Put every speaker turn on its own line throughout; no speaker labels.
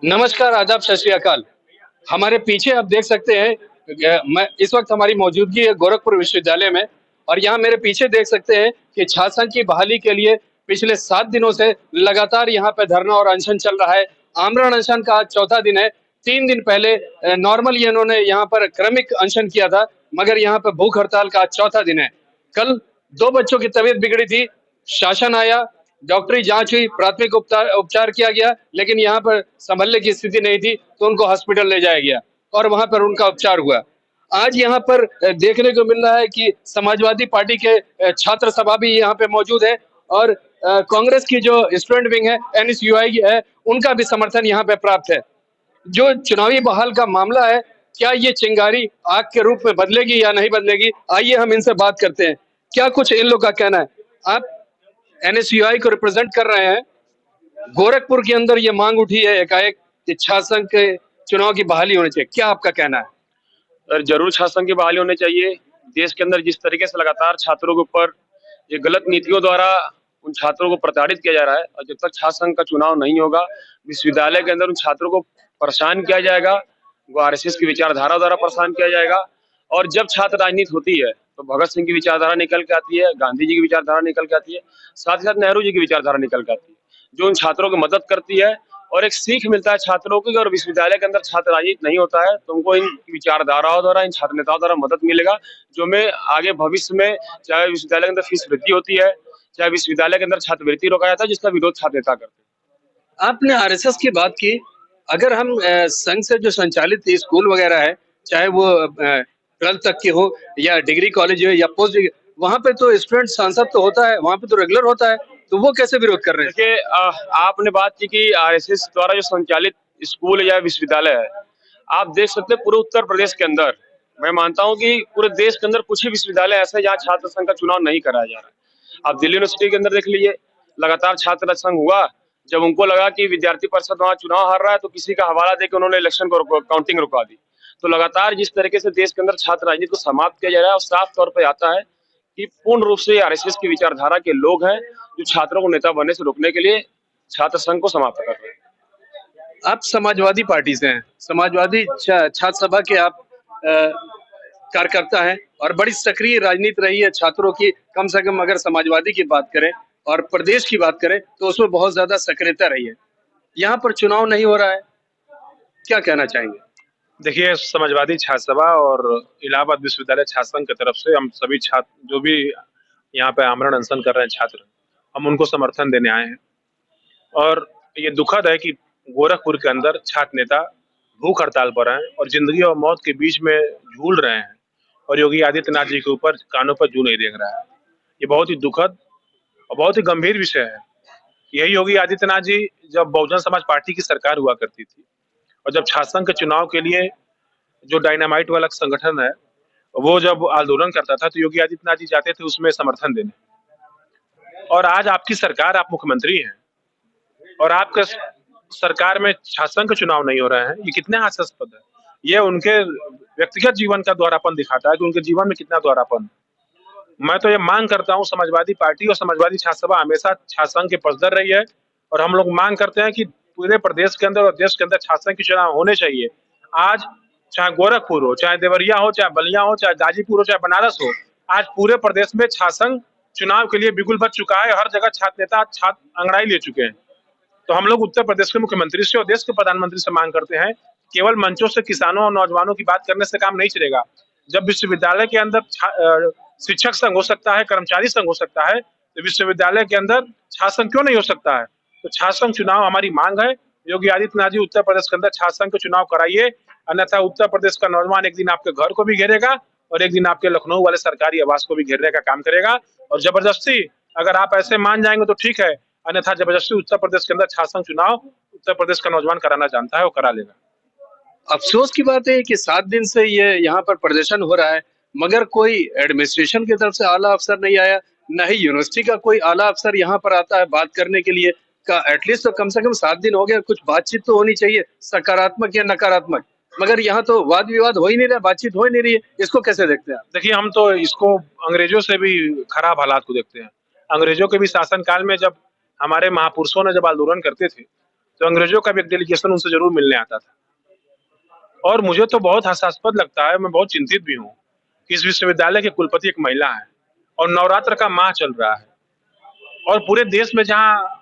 नमस्कार, आदाब, सत श्री अकाल। हमारे पीछे आप देख सकते हैं मैं इस वक़्त हमारी मौजूदगी है गोरखपुर विश्वविद्यालय में और यहाँ मेरे पीछे देख सकते हैं कि छात्र संघ की बहाली के लिए पिछले 7 दिनों से लगातार यहाँ पे धरना और अनशन चल रहा है। आमरण अनशन का आज चौथा दिन है। 3 दिन पहले नॉर्मली इन्होंने यहाँ पर क्रमिक अनशन किया था, मगर यहाँ पे भूख हड़ताल का आज चौथा दिन है। कल 2 बच्चों की तबीयत बिगड़ी थी, शासन आया, डॉक्टरी जांच हुई, प्राथमिक उपचार किया गया, लेकिन यहाँ पर संभलने की स्थिति नहीं थी, तो उनको हॉस्पिटल ले जाया गया और वहां पर उनका उपचार हुआ। आज यहाँ पर देखने को मिल रहा है कि समाजवादी पार्टी के छात्र सभा भी यहाँ पे मौजूद है और कांग्रेस की जो स्टूडेंट विंग है, एनएसयूआई है, उनका भी समर्थन यहाँ पे प्राप्त है। जो चुनावी बहाल का मामला है, क्या ये चिंगारी आग के रूप में बदलेगी या नहीं बदलेगी? आइए हम इनसे बात करते हैं। क्या कुछ इन लोग का कहना है? आप एनएसयूआई को रिप्रेजेंट कर रहे हैं। गोरखपुर के अंदर ये मांग उठी है एकाएक कि छात्र संघ के चुनाव की बहाली होनी चाहिए। क्या आपका कहना है?
और जरूर छात्र संघ की बहाली होनी चाहिए। देश के अंदर जिस तरीके से लगातार छात्रों के ऊपर ये गलत नीतियों द्वारा उन छात्रों को प्रताड़ित किया जा रहा है और जब तक छात्र संघ का चुनाव नहीं होगा, विश्वविद्यालय के अंदर उन छात्रों को परेशान किया जाएगा, वो आरएसएस की विचारधारा द्वारा परेशान किया जाएगा। और जब छात्र राजनीति होती है तो भगत सिंह की विचारधारा निकल के आती है, गांधी जी की विचारधारा निकल के आती है, साथ ही साथ नेहरू जी की विचारधारा निकल के आती है, जो उन छात्रों की मदद करती है और एक सीख मिलता है छात्रों को। और विश्वविद्यालय के अंदर छात्र राजनीति नहीं होता है तो उनको इन विचारधाराओं द्वारा, इन छात्र नेताओं द्वारा मदद मिलेगा, जो में आगे भविष्य में चाहे विश्वविद्यालय के अंदर फीस वृद्धि होती है, चाहे विश्वविद्यालय के अंदर छात्रवृत्ति रोका जाता है, जिसका विरोध छात्र नेता करते हैं।
आपने आरएसएस की बात की। अगर हम संघ से जो संचालित स्कूल वगैरह है, चाहे वो 12th तक के हो या डिग्री कॉलेज हो या पोस्ट डिग्री, वहां पे तो स्टूडेंट सांसद तो होता है, वहां पे तो रेगुलर होता है, तो वो कैसे विरोध कर रहे हैं?
देखिए, आपने बात की कि आरएसएस द्वारा जो संचालित स्कूल या विश्वविद्यालय है, आप देख सकते हैं पूरे उत्तर प्रदेश के अंदर, मैं मानता हूं कि पूरे देश के अंदर कुछ ही विश्वविद्यालय ऐसे हैं जहां छात्र संघ का चुनाव नहीं कराया जा रहा है। आप दिल्ली यूनिवर्सिटी के अंदर देख लीजिए, लगातार छात्र संघ हुआ, जब उनको लगा कि विद्यार्थी परिषद वहां चुनाव हार रहा है तो किसी का हवाला देकर उन्होंने इलेक्शन को काउंटिंग रुकवा दी। तो लगातार जिस तरीके से देश के अंदर छात्र राजनीति को समाप्त किया जा रहा है, और साफ तौर पर आता है कि पूर्ण रूप से आरएसएस की विचारधारा के लोग हैं जो छात्रों को नेता बनने से रोकने के लिए छात्र संघ को समाप्त कर रहे हैं।
आप समाजवादी पार्टी से हैं, समाजवादी छात्र सभा के आप कार्यकर्ता हैं और बड़ी सक्रिय राजनीति रही है छात्रों की। कम से कम अगर समाजवादी की बात करें और प्रदेश की बात करें तो उसमें बहुत ज्यादा सक्रियता रही है। यहाँ पर चुनाव नहीं हो रहा है, क्या कहना चाहेंगे?
देखिए, समाजवादी छात्र सभा और इलाहाबाद विश्वविद्यालय छात्र संघ की तरफ से हम सभी छात्र जो भी यहाँ पे आमरण अनशन कर रहे हैं छात्र, हम उनको समर्थन देने आए हैं। और ये दुखद है कि गोरखपुर के अंदर छात्र नेता भूख हड़ताल पर हैं और जिंदगी और मौत के बीच में झूल रहे हैं और योगी आदित्यनाथ जी के ऊपर कानों पर जू नहीं देख रहा है। ये बहुत ही दुखद और बहुत ही गंभीर विषय है। यही योगी आदित्यनाथ जी जब बहुजन समाज पार्टी की सरकार हुआ करती थी और जब छात्र संघ के चुनाव के लिए जो डायनामाइट वाला संगठन है वो जब आंदोलन करता था तो योगी आदित्यनाथ जी जाते थे उसमें समर्थन देने। और आज आपकी सरकार, आप मुख्यमंत्री हैं और आपके सरकार में छात्र संघ का चुनाव नहीं हो रहे हैं, ये कितने हास्यास्पद है। ये उनके व्यक्तिगत जीवन का दोहरापन दिखाता है कि उनके जीवन में कितना दोहरापन। मैं तो ये मांग करता हूँ समाजवादी पार्टी और समाजवादी छात्र सभा हमेशा छात्र संघ के पक्षधर रही है और हम लोग मांग करते हैं कि पूरे प्रदेश के अंदर और देश के अंदर छात्र संघ के चुनाव होने चाहिए। आज चाहे गोरखपुर हो, चाहे देवरिया हो, चाहे बलिया हो, चाहे गाजीपुर हो, चाहे बनारस हो, आज पूरे प्रदेश में छात्र संघ चुनाव के लिए बिगुल बच चुका है। हर जगह छात्र नेता छात्र अंगड़ाई ले चुके हैं। तो हम लोग उत्तर प्रदेश के मुख्यमंत्री से और देश के प्रधानमंत्री से मांग करते हैं, केवल मंचों से किसानों और नौजवानों की बात करने से काम नहीं चलेगा। जब विश्वविद्यालय के अंदर शिक्षक संघ हो सकता है, कर्मचारी संघ हो सकता है, तो विश्वविद्यालय के अंदर छात्र संघ क्यों नहीं हो सकता है? तो छात्र संघ चुनाव हमारी मांग है। योगी आदित्यनाथ जी उत्तर प्रदेश के अंदर छात्र संघ का चुनाव कराइए, अन्यथा उत्तर प्रदेश का नौजवान एक दिन आपके घर को भी घेरेगा और एक दिन आपके लखनऊ वाले सरकारी आवास को भी घेरने का काम करेगा। और जबरदस्ती अगर आप ऐसे मान जाएंगे तो ठीक है, अन्यथा जबरदस्ती उत्तर प्रदेश के अंदर छात्र संघ चुनाव उत्तर प्रदेश का नौजवान कराना जानता है वो करा लेगा।
अफसोस की बात है कि 7 दिन से ये यहाँ पर प्रदर्शन हो रहा है, मगर कोई एडमिनिस्ट्रेशन की तरफ से आला अफसर नहीं आया, न ही यूनिवर्सिटी का कोई आला अफसर यहाँ पर आता है बात करने के लिए। का एटलीस्ट तो कम से कम 7 दिन हो गए, कुछ बातचीत तो होनी चाहिए, सकारात्मक या नकारात्मक। मगर यहाँ तो वाद विवाद हो ही नहीं रहा, बातचीत हो ही नहीं रही है। इसको कैसे देखते हैं आप?
देखिए, हम तो इसको अंग्रेजों से भी खराब हालात को देखते हैं। अंग्रेजों के भी शासन काल में जब हमारे महापुरुषों ने जब आंदोलन करते थे तो अंग्रेजों का भी एक डेलीगेशन उनसे जरूर मिलने आता था। और मुझे तो बहुत हास्यास्पद लगता है, मैं बहुत चिंतित भी हूँ कि इस विश्वविद्यालय की कुलपति एक महिला है और नवरात्र का माह चल रहा है और पूरे देश में जहाँ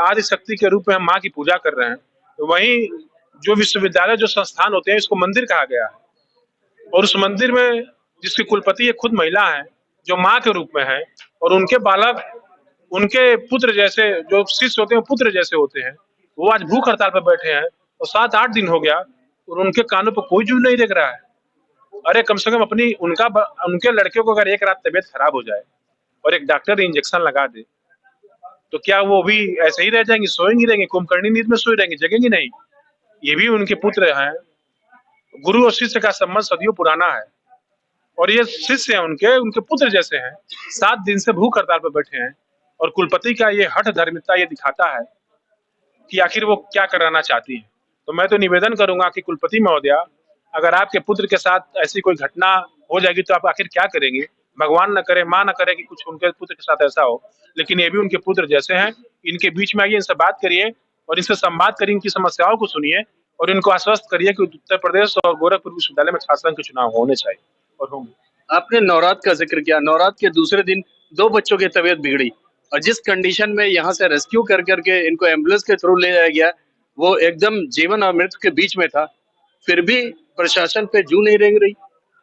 आदि शक्ति के रूप में हम माँ की पूजा कर रहे हैं, तो वहीं जो विश्वविद्यालय जो संस्थान होते हैं इसको मंदिर कहा गया है और उस मंदिर में जिसकी कुलपति ये खुद महिला है जो माँ के रूप में है और उनके बालक उनके पुत्र जैसे जो शिष्य होते हैं पुत्र जैसे होते हैं, वो आज भूख हड़ताल पर बैठे हैं और 7-8 दिन हो गया और उनके कानों पर कोई जू नहीं देख रहा है। अरे कम से कम अपनी उनके लड़के को अगर एक रात तबीयत खराब हो जाए और एक डॉक्टर इंजेक्शन लगा दे तो क्या वो भी ऐसे ही रह जाएंगी, सोएंगी रहेंगी, कुंभकर्णी नींद में सोई रहेंगी, जगेंगी नहीं? ये भी उनके पुत्र हैं। गुरु और शिष्य का संबंध सदियों पुराना है और ये शिष्य हैं उनके उनके पुत्र जैसे हैं। 7 दिन से भूख हड़ताल पर बैठे हैं और कुलपति का ये हठ धर्मिता ये दिखाता है कि आखिर वो क्या कराना चाहती है। तो मैं तो निवेदन करूंगा कि कुलपति महोदया, अगर आपके पुत्र के साथ ऐसी कोई घटना हो जाएगी तो आप आखिर क्या करेंगे? भगवान न करे, माँ न करे कि कुछ उनके पुत्र के साथ ऐसा हो, लेकिन ये भी उनके पुत्र जैसे हैं। इनके बीच में आइए, इनसे बात करिए और इनसे संवाद करिए, इनकी समस्याओं को सुनिए और इनको आश्वस्त करिए कि उत्तर प्रदेश और गोरखपुर विश्वविद्यालय में छात्र संघ के चुनाव होने चाहिए और होंगे।
आपने नवरात्र का जिक्र किया। नवरात्र के दूसरे दिन 2 बच्चों की तबीयत बिगड़ी और जिस कंडीशन में यहाँ से रेस्क्यू कर करके इनको एम्बुलेंस के थ्रू ले जाया गया, वो एकदम जीवन और मृत्यु के बीच में था, फिर भी प्रशासन पे जू नहीं रेंग रही।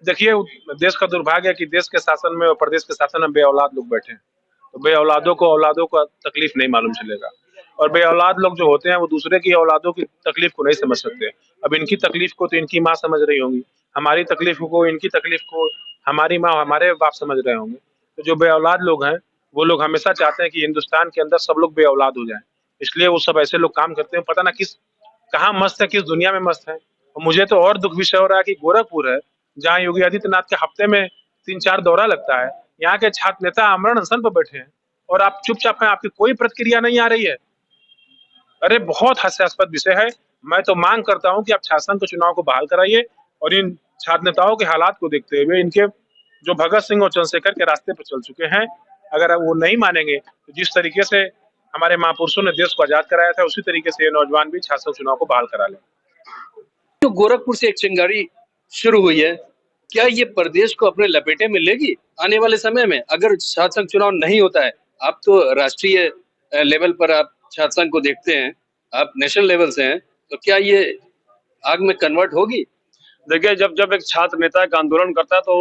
देखिए, देश का दुर्भाग्य है कि देश के शासन में और प्रदेश के शासन में बे औलाद लोग बैठे हैं, तो बे औलादों का तकलीफ नहीं मालूम चलेगा और बे औलाद लोग जो होते हैं वो दूसरे की औलादों की तकलीफ को नहीं समझ सकते। अब इनकी तकलीफ को तो इनकी माँ समझ रही होंगी, हमारी तकलीफ को इनकी तकलीफ को हमारी माँ हमारे बाप समझ रहे होंगे। तो जो बे औलाद लोग हैं वो लोग हमेशा चाहते हैं कि हिंदुस्तान के अंदर सब लोग बे औलाद हो जाए, इसलिए वो सब ऐसे लोग काम करते हैं। पता ना कहाँ मस्त है, किस दुनिया में मस्त है। और मुझे तो और दुख विषय हो रहा है कि गोरखपुर है जहाँ योगी आदित्यनाथ के हफ्ते में 3-4 दौरा लगता है, यहाँ के छात्र नेता आमरण अनशन पर बैठे हैं और आप चुपचाप हैं, आपकी कोई प्रतिक्रिया नहीं आ रही है। अरे बहुत हास्यास्पद विषय है। मैं तो मांग करता हूं कि आप छात्र संघ के चुनाव को बहाल कराइए और इन छात्र नेताओं के हालात को देखते हुए इनके जो भगत सिंह और चंद्रशेखर के रास्ते पर चल चुके हैं, अगर वो नहीं मानेंगे तो जिस तरीके से हमारे महापुरुषों ने देश को आजाद कराया था उसी तरीके से ये नौजवान भी छात्र संघ चुनाव को बहाल करा लें।
तो गोरखपुर से एक चिंगारी शुरू हुई है, क्या ये प्रदेश को अपने लपेटे में लेगी आने वाले समय में? अगर छात्र संघ चुनाव नहीं होता है, आप तो राष्ट्रीय लेवल पर आप छात्र संघ को देखते हैं, आप नेशनल लेवल से हैं, तो क्या ये आग में कन्वर्ट होगी?
देखिए, जब एक छात्र नेता का आंदोलन करता है तो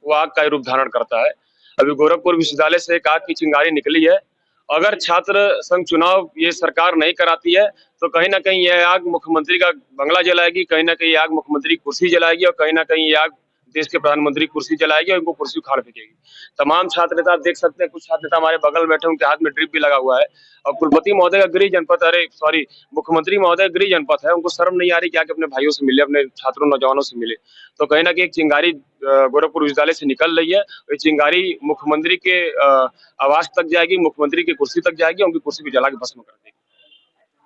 वो आग का रूप धारण करता है। अभी गोरखपुर विश्वविद्यालय से एक आग की चिंगारी निकली है। अगर छात्र संघ चुनाव ये सरकार नहीं कराती है तो कहीं ना कहीं यह आग मुख्यमंत्री का बंगला जलाएगी, कहीं ना कहीं आग मुख्यमंत्री की कुर्सी जलाएगी और कहीं ना कहीं ये आग देश के प्रधानमंत्री की कुर्सी जलाएगी और इनको कुर्सी उखाड़ फेंकेगी। तमाम छात्र नेता आप देख सकते हैं, कुछ छात्र नेता हमारे बगल बैठे, उनके हाथ में ड्रिप भी लगा हुआ है और कुलपति महोदय का गृह जनपद, मुख्यमंत्री महोदय गृह जनपद है, उनको शर्म नहीं आ रही कि आके अपने भाइयों से मिले, अपने छात्रों नौजवानों से मिले। तो कहीं ना कहीं एक चिंगारी गोरखपुर विश्वविद्यालय से निकल रही है। ये चिंगारी मुख्यमंत्री के आवास तक जाएगी, मुख्यमंत्री की कुर्सी तक जाएगी, उनकी कुर्सी को जला के भस्म कर देगी।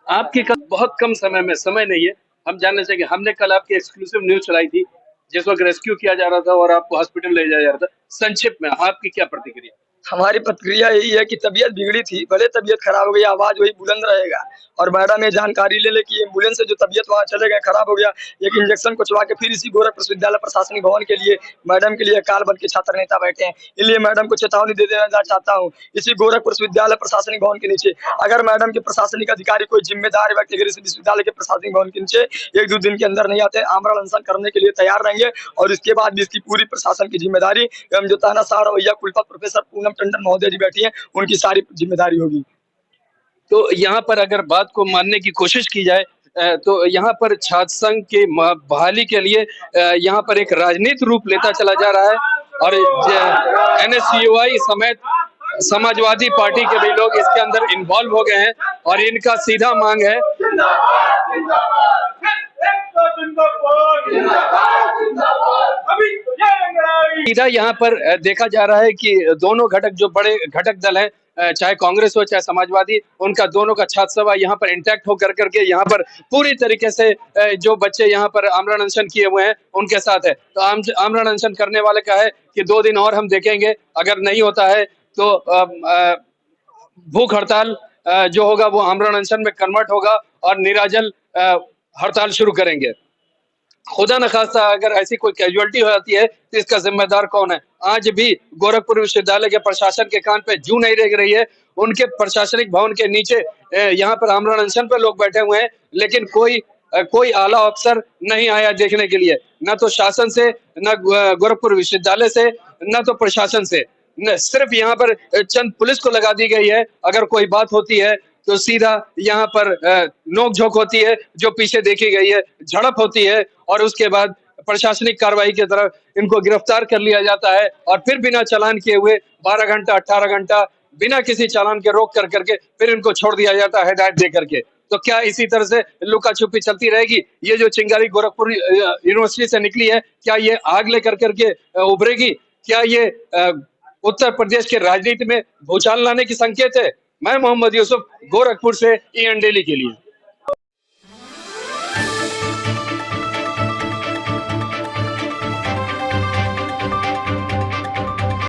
आपके बहुत कम समय नहीं है, हम जानना चाहेंगे। हमने कल आपकी एक्सक्लूसिव न्यूज चलाई थी जिस वक्त रेस्क्यू किया जा रहा था और आपको हॉस्पिटल ले जाया जा रहा था, संक्षिप्त में आपकी क्या प्रतिक्रिया?
हमारी प्रतिक्रिया यही है कि तबीयत बिगड़ी थी, भले तबीयत खराब हो गई, आवाज वही बुलंद रहेगा और मैडम ये जानकारी ले ले कि एम्बुलेंस से जो तबीयत वहाँ चले गए, खराब हो गया, एक इंजेक्शन को चुवा के फिर इसी गोरखपुर विश्वविद्यालय प्रशासनिक भवन के लिए मैडम के लिए काल बन के छात्र नेता बैठे हैं। इसलिए मैडम को चेतावनी दे देना चाहता हूँ, इसी गोरखपुर विश्वविद्यालय प्रशासनिक भवन के नीचे अगर मैडम के प्रशासनिक अधिकारी कोई जिम्मेदार व्यक्ति अगर इस विश्वविद्यालय के प्रशासनिक भवन के नीचे 1-2 दिन के अंदर नहीं आते, आमरण अनशन करने के लिए तैयार रहेंगे और इसके बाद भी इसकी पूरी प्रशासन की जिम्मेदारी एवं जो तानाशाह रवैया कुलपति प्रोफेसर पूनम टंडन महोदय जी बैठी हैं, उनकी सारी जिम्मेदारी होगी।
तो यहाँ पर अगर बात को मानने की कोशिश की जाए तो यहाँ पर छात्र संघ के बहाली के लिए यहाँ पर एक राजनीतिक रूप लेता चला जा रहा है और NSUI समेत समाजवादी पार्टी के भी लोग इसके अंदर इन्वॉल्व हो गए हैं और इनका सीधा मांग है सीधा यहाँ पर देखा जा रहा है कि दोनों घटक जो बड़े घटक दल हैं, चाहे कांग्रेस हो चाहे समाजवादी, उनका दोनों का छात्र सभा यहाँ पर इंटैक्ट होकर करके यहाँ पर पूरी तरीके से जो बच्चे यहाँ पर आमरण अनशन किए हुए हैं उनके साथ है। तो आमरण अनशन करने वाले का है कि 2 दिन और हम देखेंगे, अगर नहीं होता है तो भूख हड़ताल जो होगा वो आमरण अनशन में कन्वर्ट होगा और निराजल हड़ताल शुरू करेंगे। खुदा न खास्ता अगर ऐसी कोई कैजुअलिटी हो जाती है तो इसका जिम्मेदार कौन है? आज भी गोरखपुर विश्वविद्यालय के प्रशासन के कान पे जूं नहीं रेंग रही है। उनके प्रशासनिक भवन के नीचे यहाँ पर आमरण अनशन पर लोग बैठे हुए हैं, लेकिन कोई आला अफसर नहीं आया देखने के लिए, न तो शासन से, न गोरखपुर विश्वविद्यालय से, न तो प्रशासन से। सिर्फ यहाँ पर चंद पुलिस को लगा दी गई है। अगर कोई बात होती है तो सीधा यहाँ पर नोक-झोंक होती है, जो पीछे देखी गई है, झड़प होती है और उसके बाद प्रशासनिक कार्रवाई की तरफ इनको गिरफ्तार कर लिया जाता है और फिर बिना चालान किए हुए 12 घंटा 18 घंटा बिना किसी चालान के रोक कर करके फिर इनको छोड़ दिया जाता है हिदायत दे करके। तो क्या इसी तरह से लुका छुपी चलती रहेगी? ये जो चिंगारी गोरखपुर यूनिवर्सिटी से निकली है, क्या ये आग लेकर करके उभरेगी? क्या ये उत्तर प्रदेश के राजनीति में भूचाल लाने की संकेत है? मैं मोहम्मद यूसुफ, गोरखपुर से EN डेली के लिए।